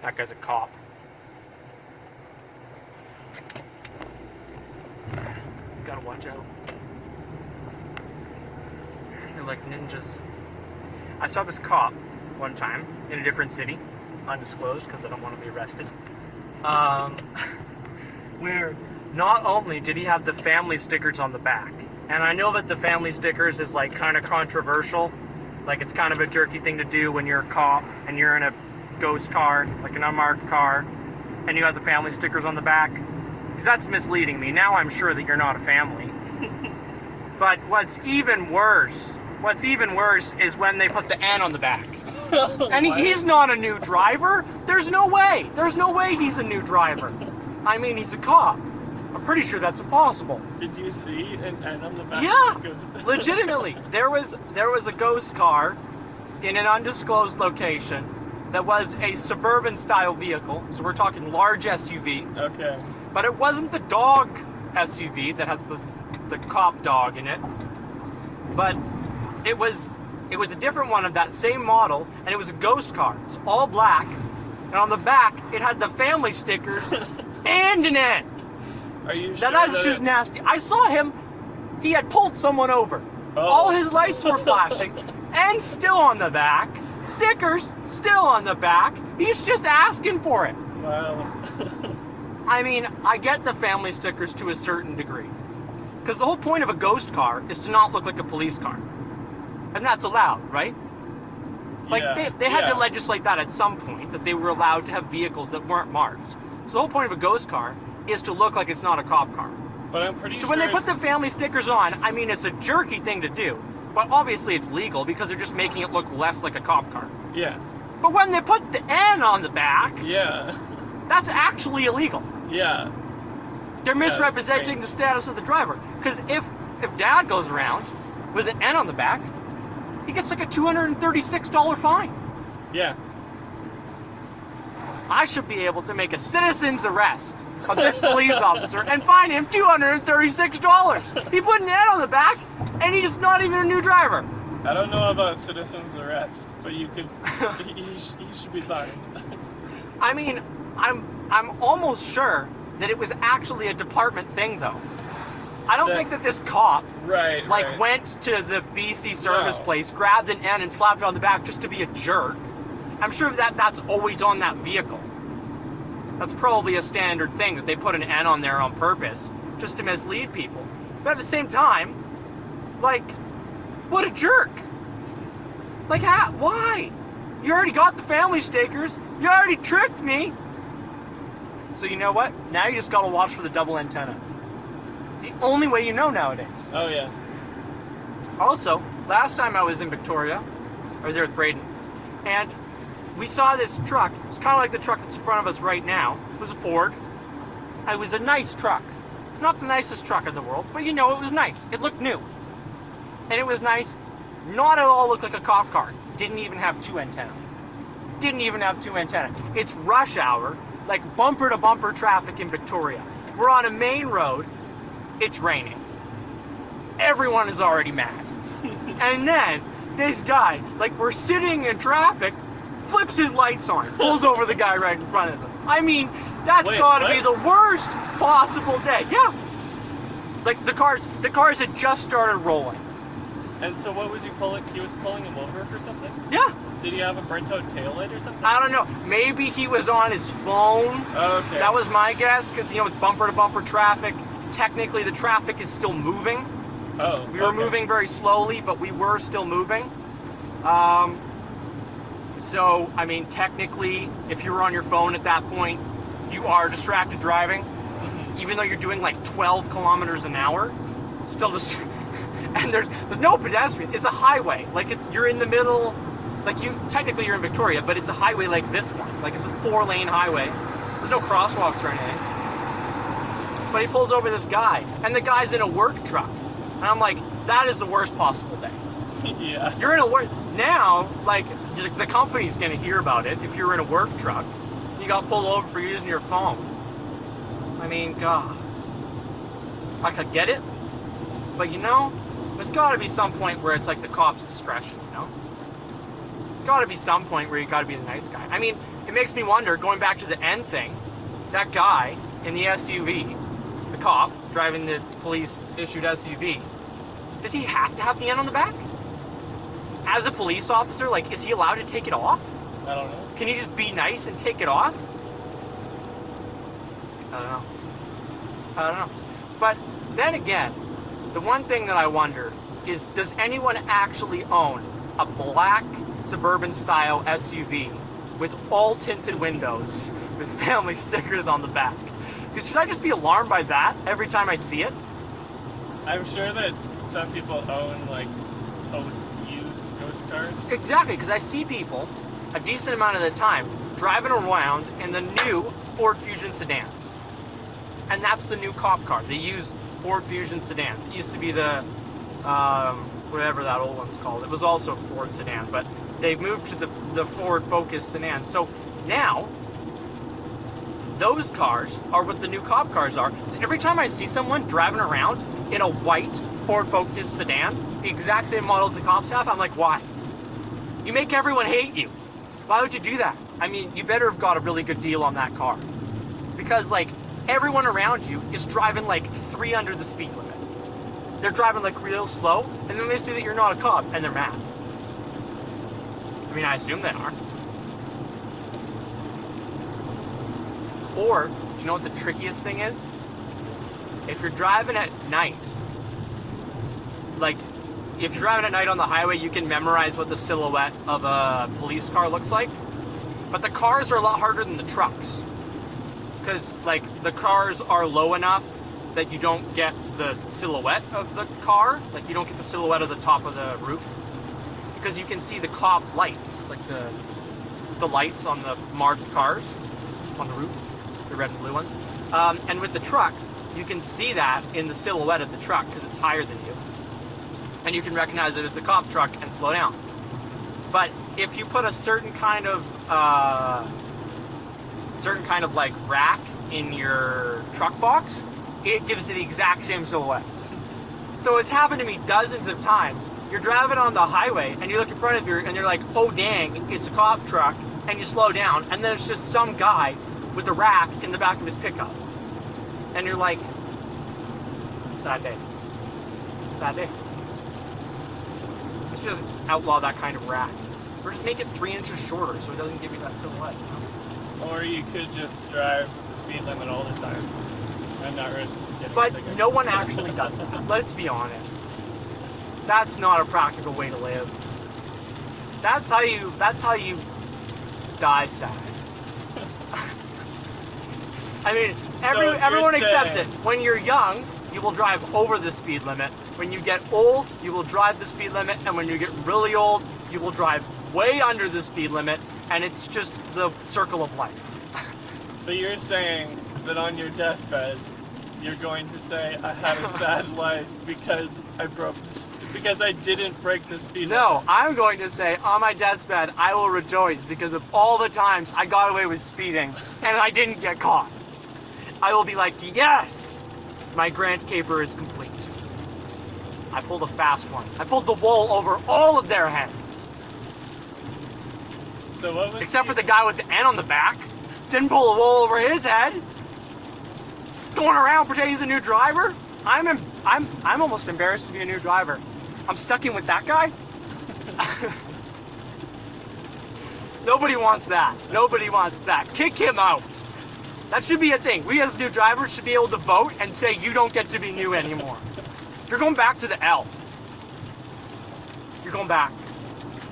That guy's a cop. Gotta watch out. They're like ninjas. I saw this cop one time in a different city, undisclosed because I don't want to be arrested. Where not only did he have the family stickers on the back, and I know that the family stickers is like kind of controversial, like it's kind of a jerky thing to do when you're a cop and you're in a ghost car, like an unmarked car, and you have the family stickers on the back, because that's misleading me. Now I'm sure that you're not a family. But what's even worse is when they put the N on the back. And he's not a new driver. There's no way he's a new driver. I mean, he's a cop. I'm pretty sure that's impossible. Did you see an N on the back? Yeah, legitimately. There was a ghost car in an undisclosed location that was a suburban-style vehicle. So we're talking large SUV. Okay. But it wasn't the dog SUV that has the cop dog in it. But it was a different one of that same model, and it was a ghost car. It's all black, and on the back it had the family stickers and an N. Are you sure? Now that's just nasty. I saw him. He had pulled someone over. Oh. All his lights were flashing, and still on the back. Stickers still on the back. He's just asking for it. Wow. I mean, I get the family stickers to a certain degree. Because the whole point of a ghost car is to not look like a police car. And that's allowed, right? Like, Yeah. they had Yeah. to legislate that at some point, that they were allowed to have vehicles that weren't marked. So the whole point of a ghost car is to look like it's not a cop car. But I'm pretty So sure when they put it's- the family stickers on, I mean, it's a jerky thing to do. But obviously it's legal because they're just making it look less like a cop car. Yeah. But when they put the N on the back, Yeah. that's actually illegal. Yeah. They're Yeah, misrepresenting strange. the status of the driver. Because if Dad goes around with an N on the back, he gets like a $236 fine. Yeah. I should be able to make a citizen's arrest of this police officer and fine him $236. He put an N on the back, and he's not even a new driver. I don't know about citizen's arrest, but you could. he should be fined. I mean, I'm almost sure that it was actually a department thing, though. I don't think that this cop Right. right. went to the BC service No. place, grabbed an N and slapped it on the back just to be a jerk. I'm sure that's always on that vehicle. That's probably a standard thing that they put an N on there on purpose just to mislead people. But at the same time, like, what a jerk. Like, why? You already got the family stickers. You already tricked me. So you know what? Now you just gotta watch for the double antenna. It's the only way you know nowadays. Oh yeah. Also, last time I was in Victoria, I was there with Braden, and we saw this truck. It's kind of like the truck that's in front of us right now. It was a Ford. It was a nice truck. Not the nicest truck in the world, but you know, it was nice. It looked new. And it was nice. Not at all looked like a cop car. Didn't even have two antennae. Didn't even have two antennae. It's rush hour, like bumper to bumper traffic in Victoria. We're on a main road. It's raining. Everyone is already mad. And then this guy, like, we're sitting in traffic, flips his lights on, pulls over the guy right in front of him. I mean, that's Wait, gotta what? be the worst possible day. Yeah. Like, the cars had just started rolling. And so what was he pulling? He was pulling him over for something? Yeah. Did he have a burnt out taillight or something? I don't know. Maybe he was on his phone. Okay. That was my guess, because, you know, with bumper to bumper traffic, technically the traffic is still moving. Oh. We were okay. moving very slowly, but we were still moving. So, I mean, technically, if you were on your phone at that point, you are distracted driving. Even though you're doing like 12 kilometers an hour, still just... And there's no pedestrian. It's a highway. Like, you're in the middle. Like, technically you're in Victoria, but it's a highway like this one. Like, it's a 4-lane highway. There's no crosswalks or anything. But he pulls over this guy, and the guy's in a work truck. And I'm like, that is the worst possible day. Yeah. You're in a work... Now, like, the company's gonna hear about it if you're in a work truck. You got pulled over for using your phone. I mean, God. I could get it. But, you know, there's gotta be some point where it's like the cop's discretion, you know? There's got to be some point where you got to be the nice guy. I mean, it makes me wonder, going back to the end thing, that guy in the SUV, the cop driving the police-issued SUV, does he have to have the N on the back? As a police officer, like, is he allowed to take it off? I don't know. Can he just be nice and take it off? I don't know. But then again, the one thing that I wonder is, does anyone actually own a black suburban-style SUV with all tinted windows with family stickers on the back? Because should I just be alarmed by that every time I see it? I'm sure that some people own, like, post-used ghost cars. Exactly, because I see people, a decent amount of the time, driving around in the new Ford Fusion sedans. And that's the new cop car. They use Ford Fusion sedans. It used to be the, whatever that old one's called. It was also a Ford sedan, but they moved to the Ford Focus sedan. So now, those cars are what the new cop cars are. So every time I see someone driving around in a white Ford Focus sedan, the exact same models the cops have, I'm like, why? You make everyone hate you. Why would you do that? I mean, you better have got a really good deal on that car. Because, like, everyone around you is driving like 3 under the speed limit. They're driving like real slow, and then they see that you're not a cop, and they're mad. I mean, I assume they are. Or, do you know what the trickiest thing is? If you're driving at night, like, if you're driving at night on the highway, you can memorize what the silhouette of a police car looks like. But the cars are a lot harder than the trucks. Because, like, the cars are low enough that you don't get the silhouette of the car. Like, you don't get the silhouette of the top of the roof. Because you can see the cop lights, like the lights on the marked cars on the roof, the red and blue ones. And with the trucks, you can see that in the silhouette of the truck because it's higher than you. And you can recognize that it's a cop truck and slow down. But if you put a certain kind of like rack in your truck box, it gives you the exact same silhouette. So it's happened to me dozens of times. You're driving on the highway and you look in front of you and you're like, oh dang, it's a cop truck, and you slow down, and then it's just some guy with a rack in the back of his pickup. And you're like, sad day. Sad day. Let's just outlaw that kind of rack. Or just make it 3 inches shorter so it doesn't give you that silhouette. Or you could just drive the speed limit all the time and not risk getting But a ticket. no one actually does that. Let's be honest. That's not a practical way to live. That's how you die sad. I mean, everyone accepts it. When you're young, you will drive over the speed limit. When you get old, you will drive the speed limit. And when you get really old, you will drive way under the speed limit. And it's just the circle of life. But you're saying that on your deathbed, you're going to say, I had a sad life because I didn't break the speed limit. No, I'm going to say, on my deathbed, I will rejoice because of all the times I got away with speeding and I didn't get caught. I will be like, yes, my Grand Caper is complete. I pulled a fast one. I pulled the wool over all of their heads. So what was Except for the guy with the N on the back. Didn't pull the wool over his head. Going around pretending he's a new driver. I'm almost embarrassed to be a new driver. I'm stuck in with that guy. Nobody wants that. Nobody wants that. Kick him out. That should be a thing. We as new drivers should be able to vote and say you don't get to be new anymore. You're going back to the L. You're going back.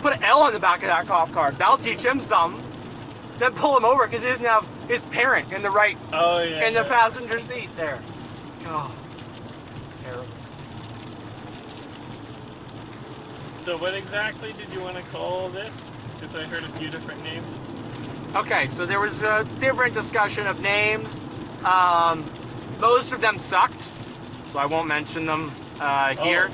Put an L on the back of that cop car. That'll teach him something. Then pull him over because he doesn't have his parent in the right, in the passenger seat there. Oh, terrible. So what exactly did you want to call this? Because I heard a few different names. Okay, so there was a different discussion of names. Most of them sucked, so I won't mention them here.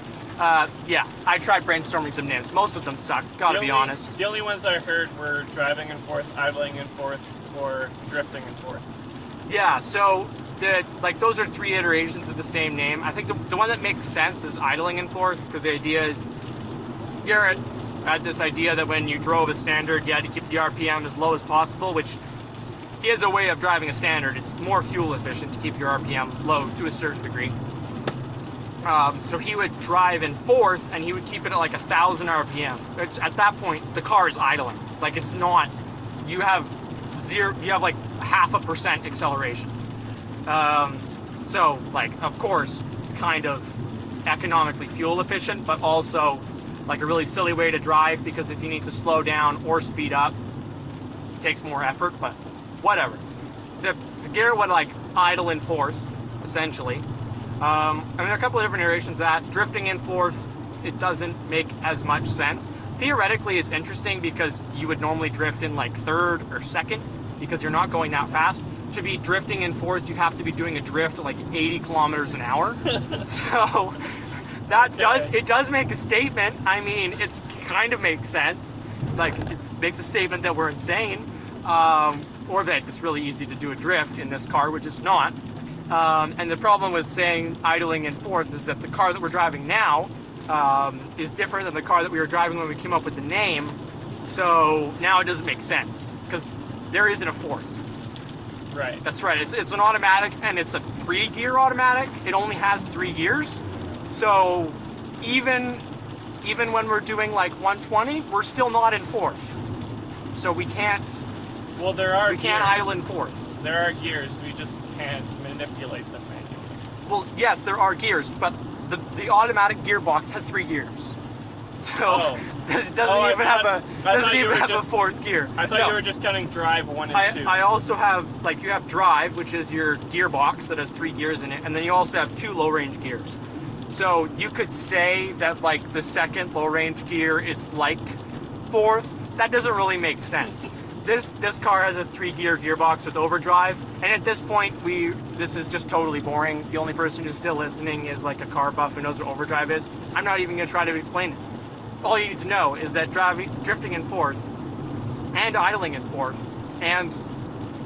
Yeah, I tried brainstorming some names. Most of them sucked, gotta be honest. The only ones I heard were driving and forth, idling and forth, or drifting and forth. Yeah, so those are 3 iterations of the same name. I think the one that makes sense is idling and forth, because the idea is Garet had this idea that when you drove a standard, you had to keep the RPM as low as possible, which is a way of driving a standard. It's more fuel efficient to keep your RPM low to a certain degree. So he would drive in fourth, and he would keep it at like 1,000 RPM. Which at that point, the car is idling. Like, it's not. You have like 0.5% acceleration. So, like, of course, kind of economically fuel efficient, but also like a really silly way to drive, because if you need to slow down or speed up, it takes more effort. But whatever. So Garet would like idle in fourth, essentially. I mean, a couple of different iterations of that. Drifting in fourth, it doesn't make as much sense. Theoretically, it's interesting because you would normally drift in like third or second because you're not going that fast. To be drifting in fourth, you'd have to be doing a drift at like 80 kilometers an hour. So that does make a statement. I mean, it's kind of makes sense. Like, it makes a statement that we're insane, or that it's really easy to do a drift in this car, which is not. And the problem with saying idling in fourth is that the car that we're driving now is different than the car that we were driving when we came up with the name. So now it doesn't make sense because there isn't a fourth. Right. That's right. It's an automatic, and it's a 3-gear automatic. It only has 3 gears. So even when we're doing like 120, we're still not in fourth. So we can't. Well, we can't idle in fourth. There are gears. We just can't manipulate them manually. Well, yes, there are gears, but the automatic gearbox had 3 gears. So it doesn't even have a fourth gear. I thought you were just counting drive 1 and 2. I also have, like, you have drive, which is your gearbox that has 3 gears in it, and then you also have 2 low-range gears. So you could say that, like, the second low-range gear is like fourth. That doesn't really make sense. This car has a 3-gear gearbox with overdrive, and at this point, this is just totally boring. The only person who's still listening is like a car buff who knows what overdrive is. I'm not even going to try to explain it. All you need to know is that drifting in fourth, and idling in fourth, and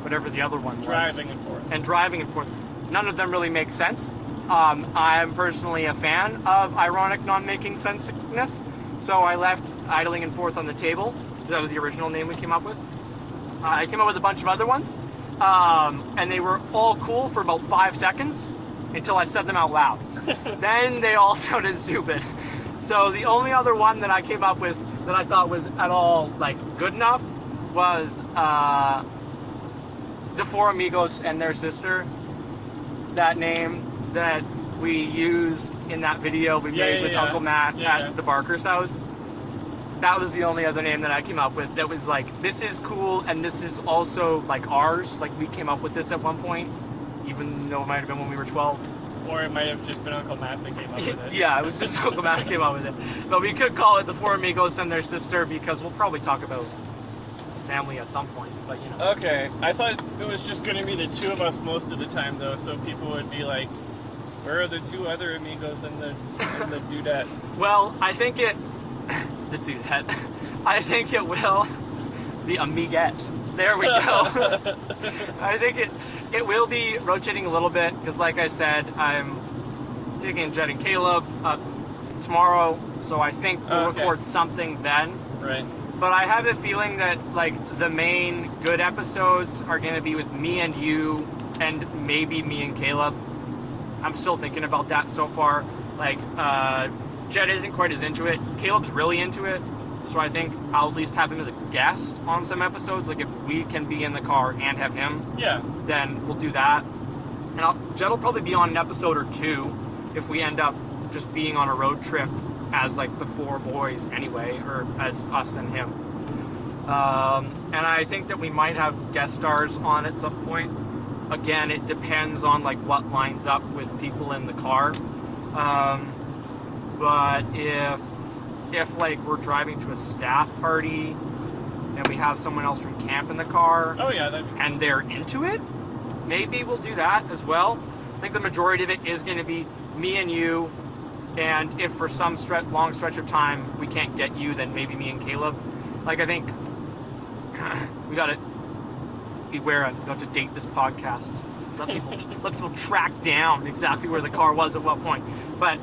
whatever the other one was. Driving in fourth. And driving in fourth. None of them really make sense. I'm personally a fan of ironic non-making sense-ness, so I left idling in fourth on the table, because that was the original name we came up with. I came up with a bunch of other ones, and they were all cool for about 5 seconds, until I said them out loud. Then they all sounded stupid. So the only other one that I came up with that I thought was at all, like, good enough was the Four Amigos and their sister. That name that we used in that video we made with Uncle Matt at the Barker's house. That was the only other name that I came up with that was like, this is cool, and this is also like ours. Like, we came up with this at one point, even though it might have been when we were 12. Or it might have just been Uncle Matt that came up with it. Yeah, it was just Uncle Matt came up with it. But we could call it the Four Amigos and their sister, because we'll probably talk about family at some point, but you know. Okay, I thought it was just going to be the two of us most of the time, though, so people would be like, where are the 2 other amigos and the dudette? Well, I think the dudette. I think it will. The amiguette. There we go. I think it will be rotating a little bit, because like I said, I'm taking Jed and Caleb up tomorrow, so I think we'll record something then. Right. But I have a feeling that, like, the main good episodes are going to be with me and you, and maybe me and Caleb. I'm still thinking about that so far. Like, Jed isn't quite as into it. Caleb's really into it. So I think I'll at least have him as a guest on some episodes. Like, if we can be in the car and have him, then we'll do that. And Jed will probably be on an episode or 2 if we end up just being on a road trip as, like, the 4 boys anyway, or as us and him. And I think that we might have guest stars on at some point. Again, it depends on, like, what lines up with people in the car. But if like we're driving to a staff party and we have someone else from camp in the car, and they're into it, maybe we'll do that as well. I think the majority of it is going to be me and you, and if for some long stretch of time we can't get you, then maybe me and Caleb. Like, I think we gotta beware not to date this podcast. Let people track down exactly where the car was at what point. But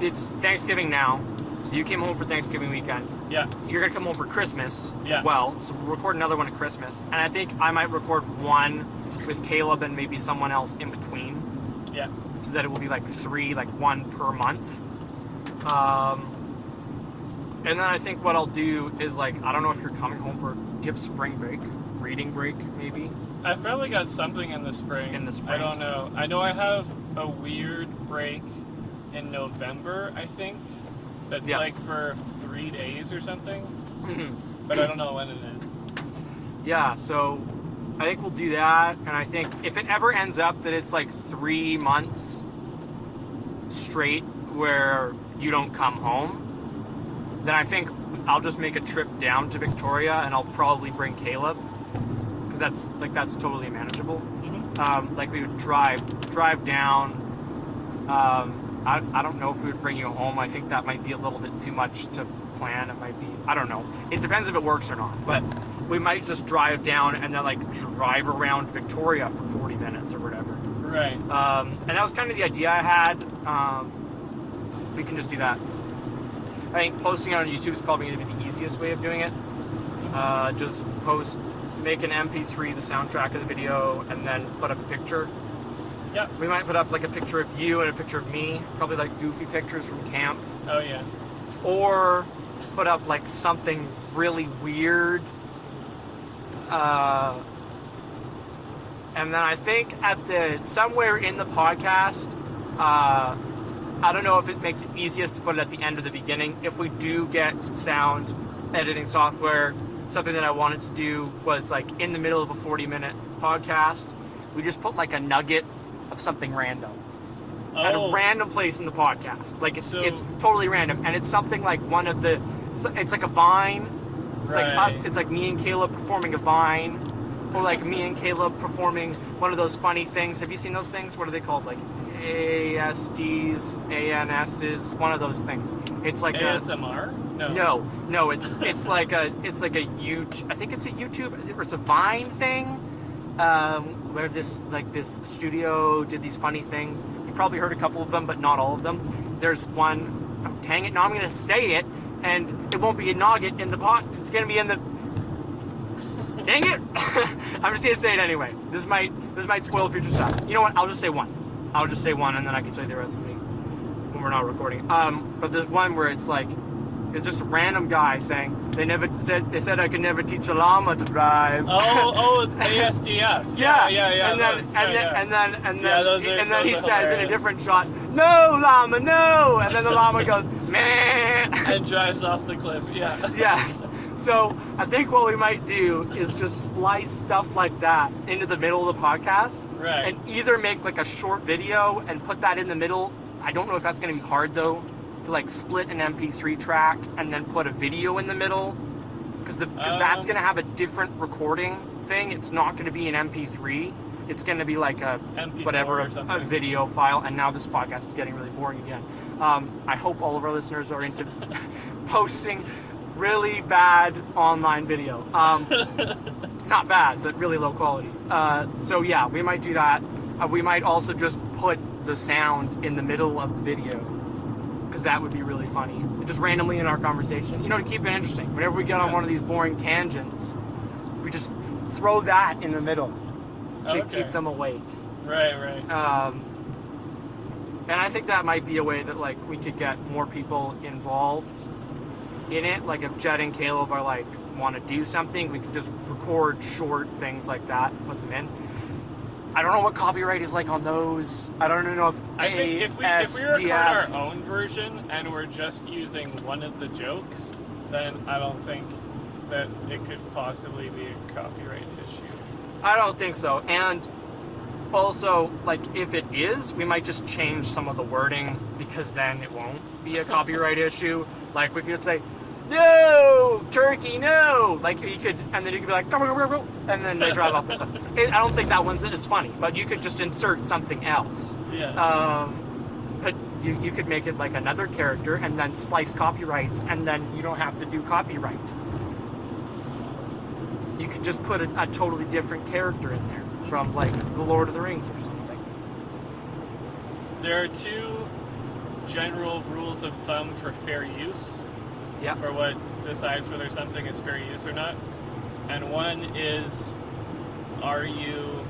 it's Thanksgiving now, So you came home for Thanksgiving weekend. Yeah. You're gonna come home for Christmas Yeah. as well. So we'll record another one at Christmas, and I think I might record one with Caleb and maybe someone else in between. Yeah. So that it will be like 3, like 1 per month. And then I think what I'll do is like, I don't know if you're coming home for, do you have spring break? Reading break, maybe? I've probably got something in the spring. I don't know. I know I have a weird break in November, I think. That's like for 3 days or something. Mm-hmm. But I don't know when it is. Yeah, so I think we'll do that. And I think if it ever ends up that it's like 3 months straight where you don't come home, then I think I'll just make a trip down to Victoria and I'll probably bring Caleb, because that's totally manageable. Mm-hmm. Like we would drive down. I don't know if we would bring you home. I think that might be a little bit too much to plan. It might be, I don't know. It depends if it works or not. But we might just drive down and then like drive around Victoria for 40 minutes or whatever. Right. And that was kind of the idea I had. We can just do that. I think posting it on YouTube is probably going to be the easiest way of doing it. Just make an MP3, the soundtrack of the video, and then put up a picture. Yeah. We might put up like a picture of you and a picture of me, probably like goofy pictures from camp. Oh, yeah. Or put up like something really weird. And then I think somewhere in the podcast, I don't know if it makes it easiest to put it at the end or the beginning. If we do get sound editing software, something that I wanted to do was like in the middle of a 40-minute podcast, we just put like a nugget of something random at a random place in the podcast. Like it's totally random, and it's something like it's like a Vine. It's like us. It's like me and Caleb performing a Vine, or like me and Caleb performing one of those funny things. Have you seen those things? What are they called? Like ASDs, ANSs, one of those things. It's like ASMR? No. It's like a YouTube. I think it's a YouTube or it's a Vine thing, where this studio did these funny things. You probably heard a couple of them, but not all of them. There's one. Oh, dang it! Now I'm gonna say it, and it won't be a nugget in the pot. It's gonna be in the. Dang it! I'm just gonna say it anyway. This might spoil future stuff. You know what? I'll just say one, and then I can tell you the rest of me when we're not recording. But there's one where it's just a random guy saying they said I could never teach a llama to drive. Oh, ASDF. Yeah. And then he says in a different shot, "No llama, no!" And then the llama goes, "Meh," and drives off the cliff. Yeah. Yes. So I think what we might do is just splice stuff like that into the middle of the podcast, right? And either make like a short video and put that in the middle. I don't know if that's going to be hard though, to like split an MP3 track and then put a video in the middle, because that's going to have a different recording thing. It's not going to be an MP3. It's going to be like a a video file. And now this podcast is getting really boring again. I hope all of our listeners are into posting really bad online video. Not bad, but really low quality. So yeah, we might do that. We might also just put the sound in the middle of the video, because that would be really funny. Just randomly in our conversation, to keep it interesting. Whenever we get on one of these boring tangents, we just throw that in the middle to keep them awake. Right. And I think that might be a way that like we could get more people involved in it. Like if Jed and Caleb are like want to do something, we could just record short things like that and put them in. I don't know what copyright is like on those. I don't know if I think if we record our own version and we're just using one of the jokes, then I don't think that it could possibly be a copyright issue. I don't think so. And also, like, if it is, we might just change some of the wording, because then it won't be a copyright issue. Like, we could say, "No, turkey, no!" Like, you could, and then you could be like, "Go, go, go, go," and then they drive off. I don't think that one's as funny, but you could just insert something else. Yeah. But you could make it like another character, and then splice copyrights, and then you don't have to do copyright. You could just put a totally different character in there from like The Lord of the Rings or something. There are two general rules of thumb for fair use. Yeah. For what decides whether something is fair use or not. And one is, are you,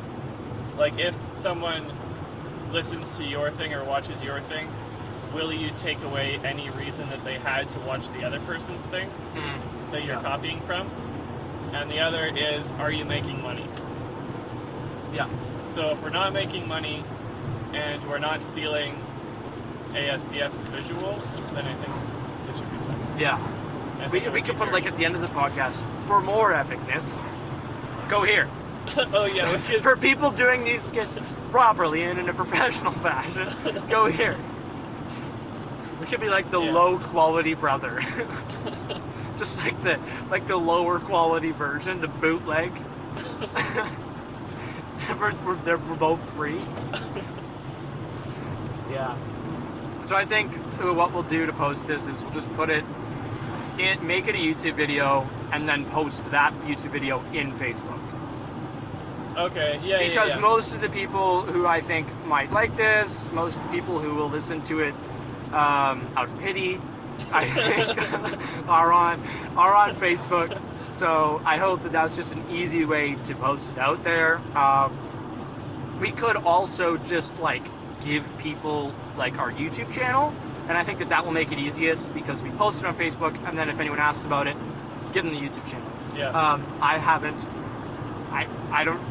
like, if someone listens to your thing or watches your thing, will you take away any reason that they had to watch the other person's thing that you're copying from? And the other is, are you making money? Yeah. So if we're not making money and we're not stealing ASDF's visuals, then I think it should be fun. Yeah. We could put, like, at the end of the podcast, for more epicness, go here. Oh, yeah. For people doing these skits properly and in a professional fashion, go here. We could be like the low quality brother. Just like the lower quality version, the bootleg. We're both free. Yeah. So I think what we'll do to post this is we'll just put it in, make it a YouTube video, and then post that YouTube video in Facebook. Okay, yeah, because most of the people who I think might like this, most of the people who will listen to it out of pity, I think, are on Facebook. So I hope that that's just an easy way to post it out there. We could also just like give people like our YouTube channel, and I think that will make it easiest because we post it on Facebook, and then if anyone asks about it, give them the YouTube channel. Yeah.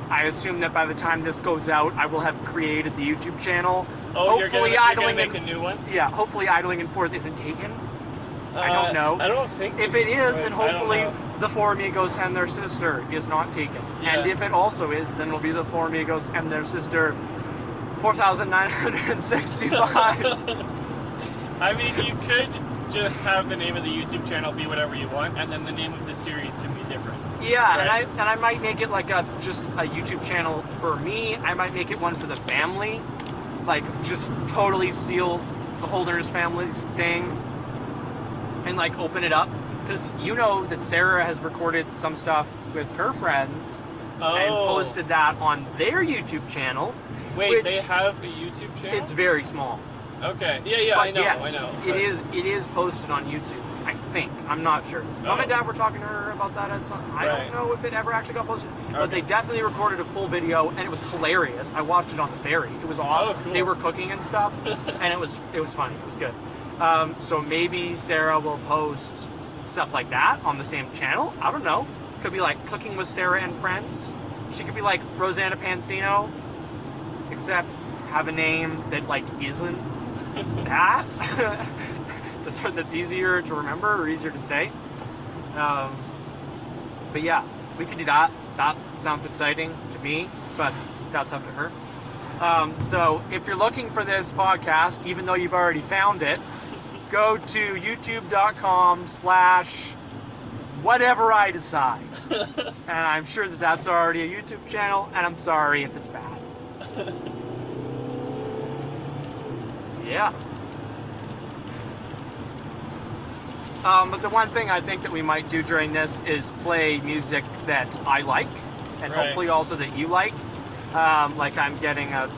I assume that by the time this goes out, I will have created the YouTube channel. Oh, hopefully you're gonna make a new one? Yeah, hopefully Idling in Fourth isn't taken. I don't know. I don't think. If it is, then hopefully the Four Amigos and their sister is not taken. Yeah. And if it also is, then it'll be the Four Amigos and their sister 4,965. I mean, you could just have the name of the YouTube channel be whatever you want, and then the name of the series can be different. Yeah, right? and I might make it like just a YouTube channel for me. I might make it one for the family, like just totally steal the Holderness family's thing, and like open it up, because you know that Sarah has recorded some stuff with her friends and posted that on their YouTube channel. Wait, they have a YouTube channel? It's very small. Okay. Yeah, but I know. yes, I know. It is posted on YouTube. I think. I'm not sure. Mom and Dad were talking to her about that at some. I don't know if it ever actually got posted, but they definitely recorded a full video, and it was hilarious. I watched it on the ferry. It was awesome. Oh, cool. They were cooking and stuff, and it was funny. It was good. So maybe Sarah will post stuff like that on the same channel. I don't know. Could be like Cooking with Sarah and Friends. She could be like Rosanna Pansino, except have a name that like isn't that. That's easier to remember or easier to say. But yeah, we could do that. That sounds exciting to me, but that's up to her. So if you're looking for this podcast, even though you've already found it, go to youtube.com/whatever I decide. And I'm sure that that's already a YouTube channel, and I'm sorry if it's bad. Yeah. But the one thing I think that we might do during this is play music that I like, and hopefully also that you like. Like I'm getting a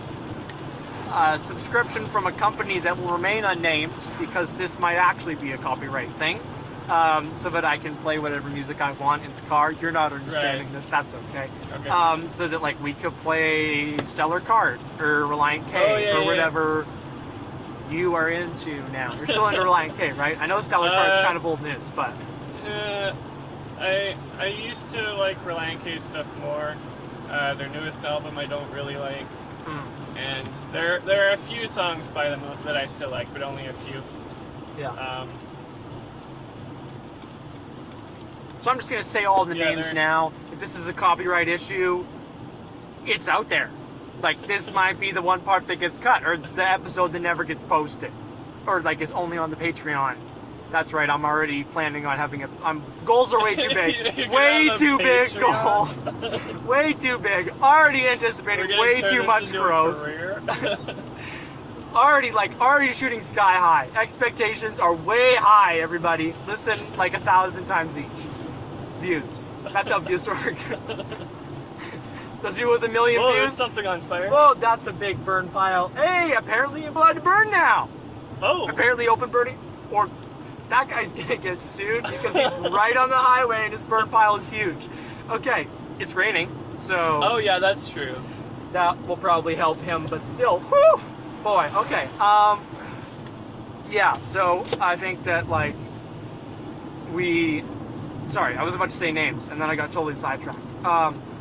subscription from a company that will remain unnamed, because this might actually be a copyright thing, so that I can play whatever music I want in the car. You're not understanding this, that's okay. So that like we could play Stellar Card or Reliant K or whatever you are into now. You're still into Reliant K, right? I know Stellar Card's kind of old news, but I used to like Reliant K stuff more. Their newest album I don't really like, and there are a few songs by them that I still like, but only a few. Yeah. So I'm just gonna say all the names now. If this is a copyright issue, it's out there. Like, this might be the one part that gets cut, or the episode that never gets posted, or like is only on the Patreon. That's right. I'm already planning on having goals are way too big. Way too big goals. Way too big. Already anticipating way too much growth. already shooting sky high. Expectations are way high, everybody. Listen like 1,000 times each. Views. That's how views work. Those people with 1 million views. There's something on fire. Whoa, that's a big burn pile. Hey, apparently you're allowed to burn now. Oh. Apparently open burning, or that guy's gonna get sued because he's right on the highway and his burn pile is huge. Okay, it's raining, so Oh yeah, that's true. that will probably help him, but still, whew, boy, okay. Yeah, so I think that, like, sorry, I was about to say names, and then I got totally sidetracked.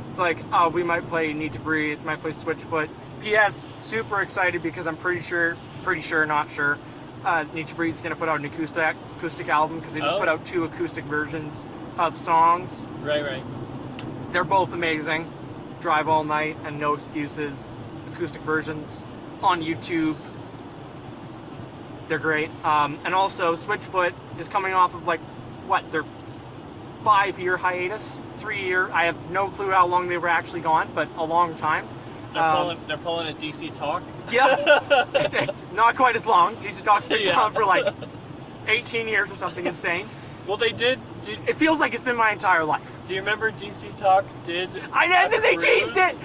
It's like, we might play Need to Breathe, might play Switchfoot. P.S. Super excited because I'm pretty sure, not sure, Need to Breathe is going to put out an acoustic album because they just put out 2 acoustic versions of songs. Right. They're both amazing. Drive All Night and No Excuses, acoustic versions on YouTube. They're great. And also, Switchfoot is coming off of, like, their 5-year hiatus, 3-year. I have no clue how long they were actually gone, but a long time. They're pulling a DC Talk. Yeah, it's not quite as long. DC Talk's been Yeah. gone for like 18 years or something insane. Well, they did. It feels like it's been my entire life. Do you remember DC Talk did? And then they changed it.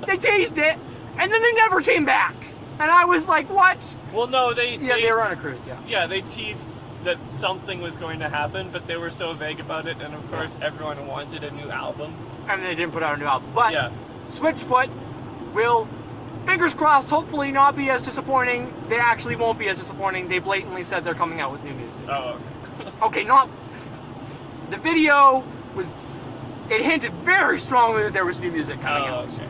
They changed it, and then they never came back. And I was like, what? Well, no, They were on a cruise, yeah. Yeah, they teased that something was going to happen, but they were so vague about it, and of course everyone wanted a new album. And they didn't put out a new album. But Yeah. Switchfoot will, fingers crossed, hopefully not be as disappointing. They actually won't be as disappointing. They blatantly said they're coming out with new music. Oh, Okay, not... The video was... It hinted very strongly that there was new music coming out. okay.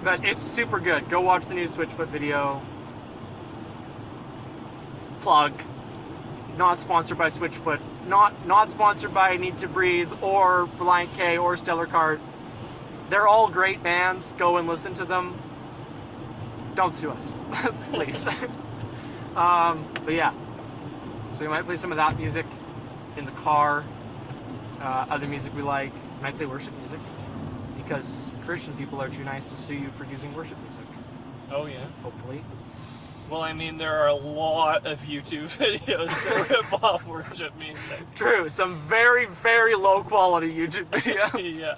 But it's super good. Go watch the new Switchfoot video. Plug. Not sponsored by Switchfoot. Not sponsored by Need to Breathe or Reliant K or Stellar Card. They're all great bands. Go and listen to them. Don't sue us, please. But yeah. So we might play some of that music in the car. Other music we like. Might play worship music. Because Christian people are too nice to sue you for using worship music. Oh yeah. Hopefully. Well, I mean, there are a lot of YouTube videos that rip off worship music. True. Some very, very low quality YouTube videos. Yeah.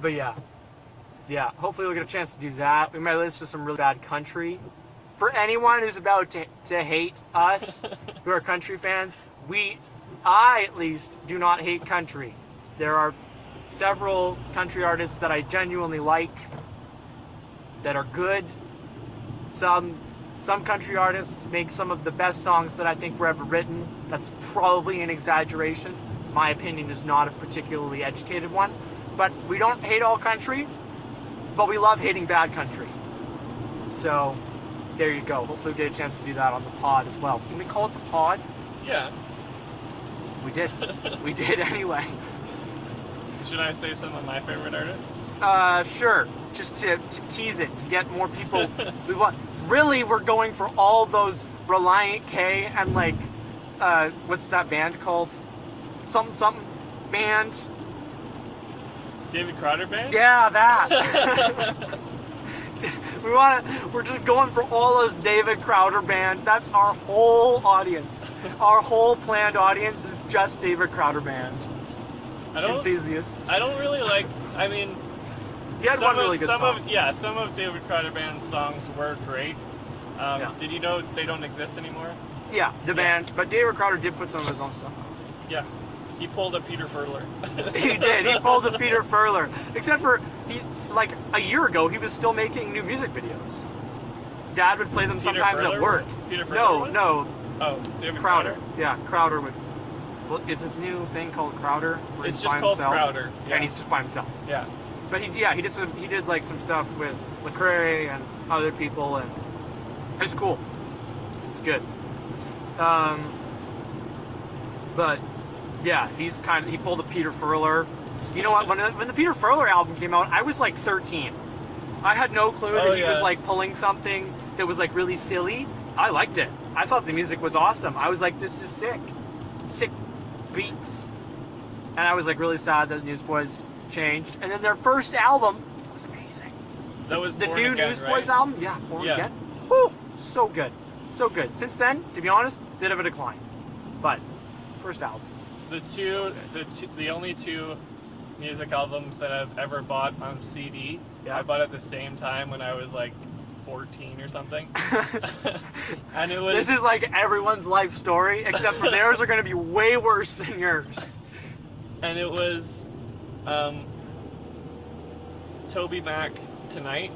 But yeah. Yeah. Hopefully we'll get a chance to do that. We might listen to some really bad country. For anyone who's about to hate us, who are country fans, I at least do not hate country. There are several country artists that I genuinely like, that are good. Some country artists make some of the best songs that I think were ever written. That's probably an exaggeration. My opinion is not a particularly educated one. But we don't hate all country, but we love hating bad country. So, there you go. Hopefully we get a chance to do that on the pod as well. Can we call it the pod? Yeah. We did. We did anyway. Should I say some of my favorite artists? Sure. Just to tease it, to get more people. We're going for all those Reliant K and like, what's that band called? Something band. David Crowder Band? Yeah, that. We're just going for all those David Crowder Band. That's our whole audience. Our whole planned audience is just David Crowder Band enthusiasts. I don't really like, I mean, He had one really good song. some of David Crowder Band's songs were great. Did you know they don't exist anymore? Yeah, the band. But David Crowder did put some of his own stuff out. Yeah. He pulled a Peter Furler. He did. He pulled a Peter Furler. Except for, like a year ago, he was still making new music videos. Dad would play them sometimes at work. Peter Furler? No. Oh, David Crowder. Yeah, Crowder would. Well, is this new thing called Crowder? Where It's he's just by called himself? Crowder. Yeah. And he's just by himself. Yeah. But he did like some stuff with Lecrae and other people, and it's cool. It's good. But yeah, he pulled a Peter Furler. You know what? When the Peter Furler album came out, I was like 13. I had no clue that he was like pulling something that was like really silly. I liked it. I thought the music was awesome. I was like, this is sick. Sick beats. And I was like really sad that Newsboys changed. And then their first album was amazing. That was The Born new Again, Newsboys right? album? Yeah, Born Again. Whew, so good. So good. Since then, to be honest, bit of a decline. But first album. The only 2 music albums that I've ever bought on CD, I bought at the same time when I was like 14 or something. And it was... This is like everyone's life story, except for theirs are going to be way worse than yours. And it was Toby Mac Tonight,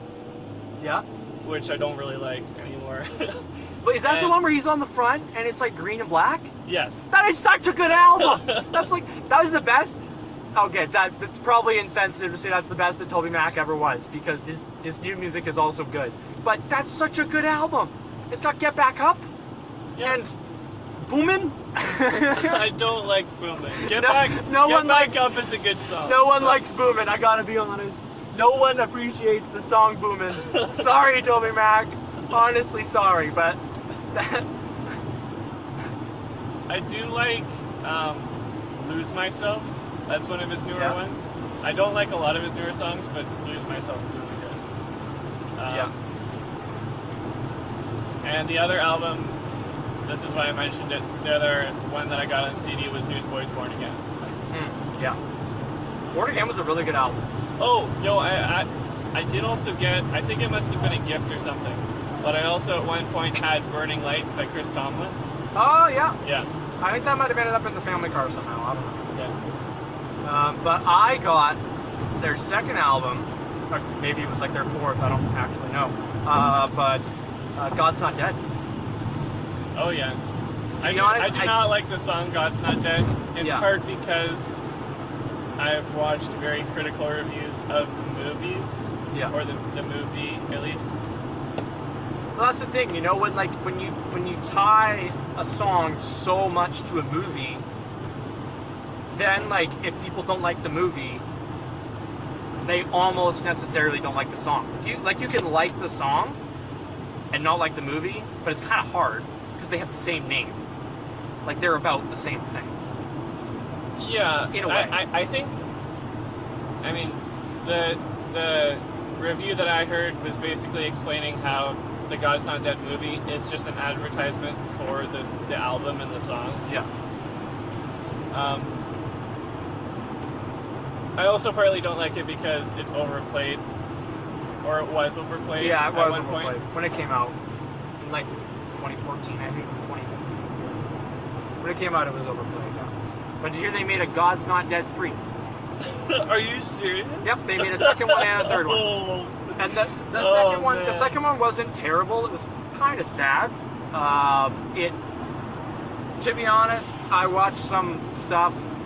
Yeah. which I don't really like anymore. But is that the one where he's on the front and it's like green and black? Yes. That is such a good album. That was the best. Okay, that's probably insensitive to say that's the best that Toby Mac ever was, because his new music is also good. But that's such a good album. It's got Get Back Up and Boomin'. I don't like Boomin'. Get Back Up is a good song. No one likes Boomin', I gotta be honest. No one appreciates the song Boomin'. Sorry, Toby Mac. Honestly, sorry, but... I do like Lose Myself. That's one of his newer ones. I don't like a lot of his newer songs, but Lose Myself is really good. And the other album, this is why I mentioned it, the other one that I got on CD was Newsboys Born Again. Yeah. Born Again was a really good album. Oh, no, I did also get, I think it must have been a gift or something, but I also at one point had Burning Lights by Chris Tomlin. Oh, yeah. Yeah. I think that might have ended up in the family car somehow. I don't know. Yeah. But I got their second album, or maybe it was like their fourth, I don't actually know. But God's Not Dead. Oh, yeah. To be honest, I do not like the song God's Not Dead, in part because I've watched very critical reviews of the movies, or the movie at least. Well, that's the thing, you know, when you tie a song so much to a movie, then like if people don't like the movie, they almost necessarily don't like the song. You can like the song and not like the movie, but it's kind of hard because they have the same name. Like they're about the same thing. Yeah, in a way. I think. I mean, the review that I heard was basically explaining how the God's Not Dead movie is just an advertisement for the album and the song. Yeah. I also partly don't like it because it's overplayed, or it was overplayed. Yeah, it was at one overplayed point. when it came out, in like 2014. I think it was 2015. When it came out, it was overplayed. Yeah. But did you hear they made a God's Not Dead 3? Are you serious? Yep, they made a second one and a third one. And the second one wasn't terrible. It was kind of sad. To be honest, I watched some stuff,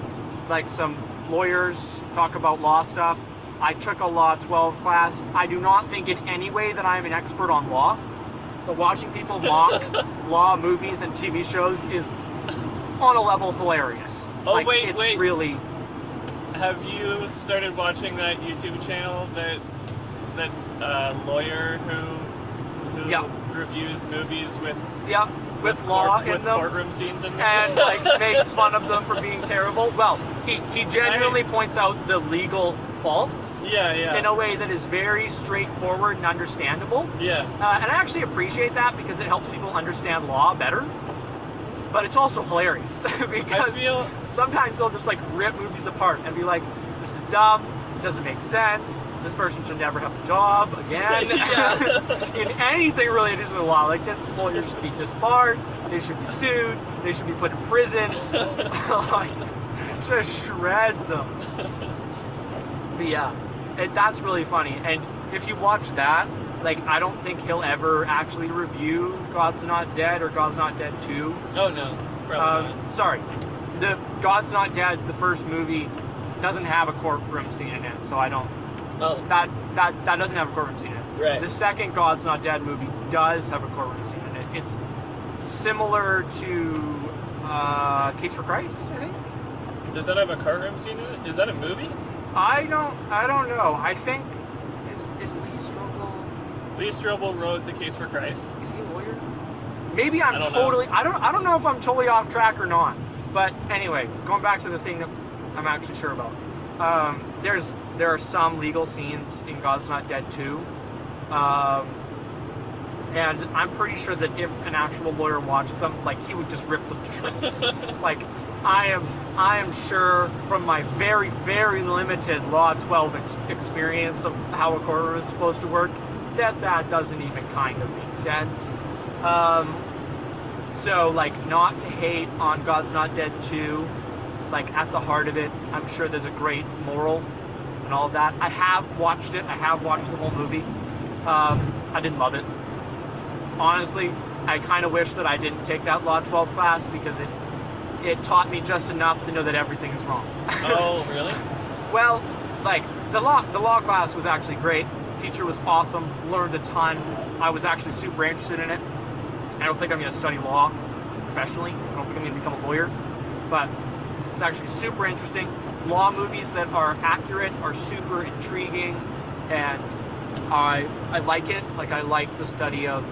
like some lawyers talk about law stuff. I took a Law 12 class. I do not think in any way that I'm an expert on law, but watching people mock law movies and TV shows is on a level hilarious. Oh, like, wait. Really... Have you started watching that YouTube channel that's a lawyer who reviews movies with law in with them, courtroom scenes in them, and like makes fun of them for being terrible? Well, he genuinely points out the legal faults in a way that is very straightforward and understandable. And I actually appreciate that because it helps people understand law better. But it's also hilarious because sometimes they'll just like rip movies apart and be like, this is dumb, this doesn't make sense, this person should never have a job again. In anything related to the law, like this lawyer should be disbarred, they should be sued, they should be put in prison. Like, just shreds them. But yeah, that's really funny. And if you watch that, like, I don't think he'll ever actually review God's Not Dead or God's Not Dead 2. Oh, no. Probably not. Sorry. The God's Not Dead, the first movie, doesn't have a courtroom scene in it, so I don't... Oh. That doesn't have a courtroom scene in it. Right. The second God's Not Dead movie does have a courtroom scene in it. It's similar to Case for Christ, I think. Does that have a courtroom scene in it? Is that a movie? I don't know. I think... Is Lee Strobel... Lee Strobel wrote The Case for Christ. Is he a lawyer? Maybe I don't know if I'm totally off track or not. But anyway, going back to the thing that I'm actually sure about. There are some legal scenes in God's Not Dead 2. And I'm pretty sure that if an actual lawyer watched them, like, he would just rip them to shreds. Like, I am sure from my very, very limited Law 12 experience of how a courtroom is supposed to work, that doesn't even kind of make sense. So, like, not to hate on God's Not Dead 2, like, at the heart of it, I'm sure there's a great moral and all of that. I have watched it. I have watched the whole movie. I didn't love it. Honestly, I kind of wish that I didn't take that Law 12 class because it taught me just enough to know that everything is wrong. Oh, really? Well, like, the law class was actually great. Teacher was awesome. Learned a ton. I was actually super interested in it. I don't think I'm going to study law professionally. I don't think I'm going to become a lawyer. But it's actually super interesting. Law movies that are accurate are super intriguing, and I like it. Like, I like the study of,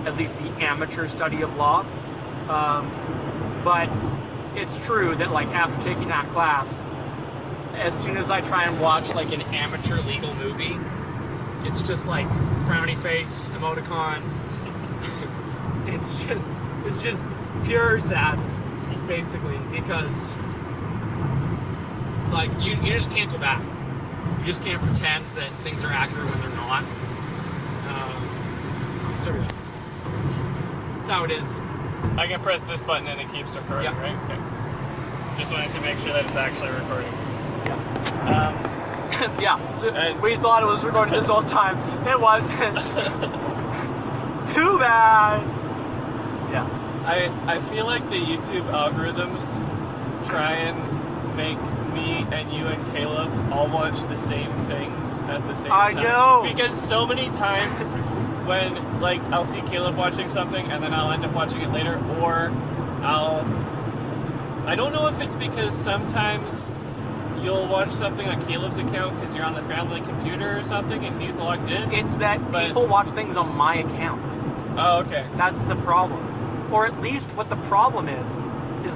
at least the amateur study of law. But it's true that, like, after taking that class, as soon as I try and watch, like, an amateur legal movie, it's just like frowny face, emoticon. It's just pure sadness, basically, because, like, you just can't go back. You just can't pretend that things are accurate when they're not. So yeah, that's how it is. I can press this button and it keeps recording, Yeah. right? Okay. Just wanted to make sure that it's actually recording. Yeah. Yeah. And- We thought it was recording this whole time. It wasn't. Too bad. Yeah. I feel like the YouTube algorithms try and make me and you and Caleb all watch the same things at the same time. I know. Because so many times when, like, I'll see Caleb watching something and then I'll end up watching it later, or I don't know if it's because sometimes you'll watch something on Caleb's account because you're on the family computer or something and he's logged in. It's that people watch things on my account. Oh, okay. That's the problem. Or at least what the problem is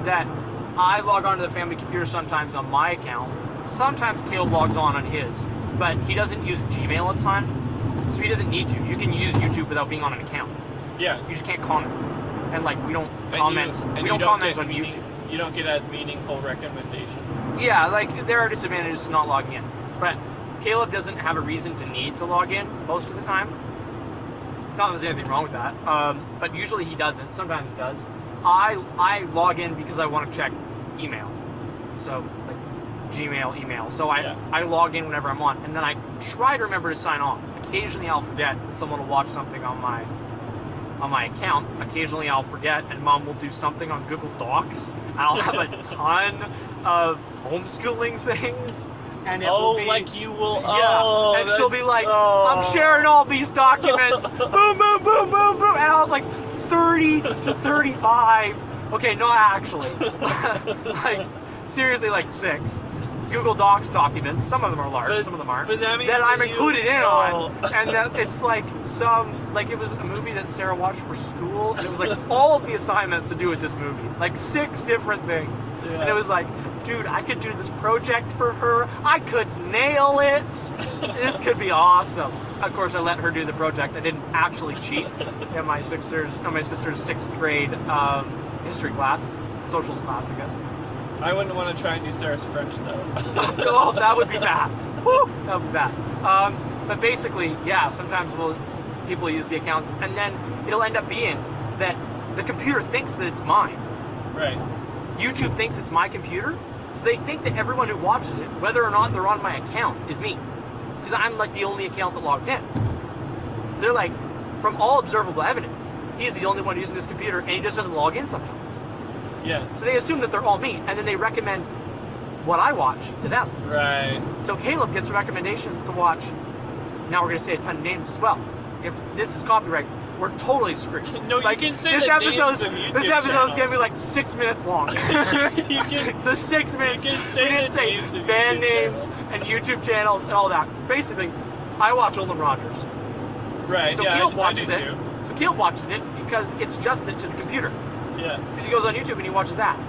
that I log onto the family computer sometimes on my account. Sometimes Caleb logs on his, but he doesn't use Gmail a ton, so he doesn't need to. You can use YouTube without being on an account. Yeah. You just can't comment. And, like, we don't And comment. you We don't don't comment get on YouTube. You don't get as meaningful recommendations. Yeah, like, there are disadvantages to not logging in. But Caleb doesn't have a reason to need to log in most of the time. Not that there's anything wrong with that. But usually he doesn't. Sometimes he does. I log in because I want to check email. So, like, Gmail, email. So I log in whenever I'm on. And then I try to remember to sign off. Occasionally I'll forget that someone will watch something on my account. Occasionally I'll forget, and Mom will do something on Google Docs, and I'll have a ton of homeschooling things, and it will be, like you will. yeah, and she'll be like, I'm sharing all these documents, boom, boom, boom, boom, boom, and I was like 30 to 35. Okay, not actually, like, seriously, like 6. Google Docs documents. Some of them are large, some of them aren't. But that means that I'm that included in on, and that it's like it was a movie that Sarah watched for school, and it was like all of the assignments to do with this movie, like 6 different things, Yeah. and it was like, dude, I could do this project for her. I could nail it. This could be awesome. Of course, I let her do the project. I didn't actually cheat in my sister's 6th grade history class, socials class, I guess. I wouldn't want to try and do Sarah's French though. Oh, that would be bad. Whew, that would be bad. But basically, yeah, sometimes people use the accounts, and then it'll end up being that the computer thinks that it's mine. Right. YouTube thinks it's my computer, so they think that everyone who watches it, whether or not they're on my account, is me. Because I'm, like, the only account that logs in. So they're like, from all observable evidence, he's the only one using this computer, and he just doesn't log in sometimes. Yeah. So they assume that they're all me, and then they recommend what I watch to them. Right. So Caleb gets recommendations to watch. Now we're going to say a ton of names as well. If this is copyright, we're totally screwed. No, you can say the names of YouTube This episode's channels. going to be like 6 minutes long. You can- The 6 minutes. can say We didn't the say names of band YouTube names channels. and YouTube channels and all that. Basically, I watch Olin Rogers. Right. So yeah, Caleb I watches do it. too. So Caleb watches it because it's adjusted to the computer. Yeah. Because he goes on YouTube and he watches that.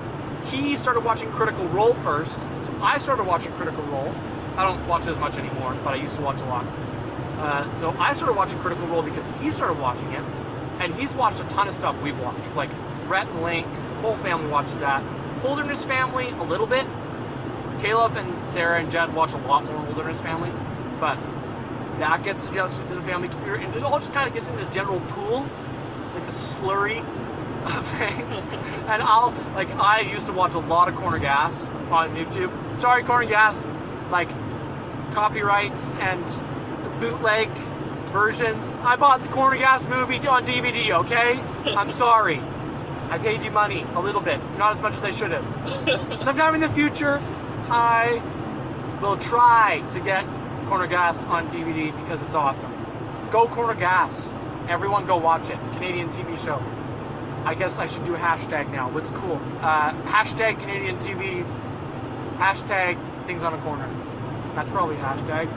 He started watching Critical Role first, so I started watching Critical Role. I don't watch as much anymore, but I used to watch a lot. So I started watching Critical Role because he started watching it, and he's watched a ton of stuff we've watched, like Rhett and Link. Whole family watches that. Holderness Family a little bit. Caleb and Sarah and Jed watch a lot more Holderness Family, but that gets suggested to the family computer, and it all just kind of gets in this general pool, like the slurry of things. And I used to watch a lot of Corner Gas on YouTube. Sorry, Corner Gas, like copyrights and bootleg versions. I bought the Corner Gas movie on DVD, okay? I'm sorry. I paid you money, a little bit, not as much as I should have. Sometime in the future, I will try to get Corner Gas on DVD because it's awesome. Go Corner Gas. Everyone go watch it. Canadian TV show. I guess I should do a hashtag now. What's cool? Hashtag Canadian TV. Hashtag things on a corner. That's probably a hashtag.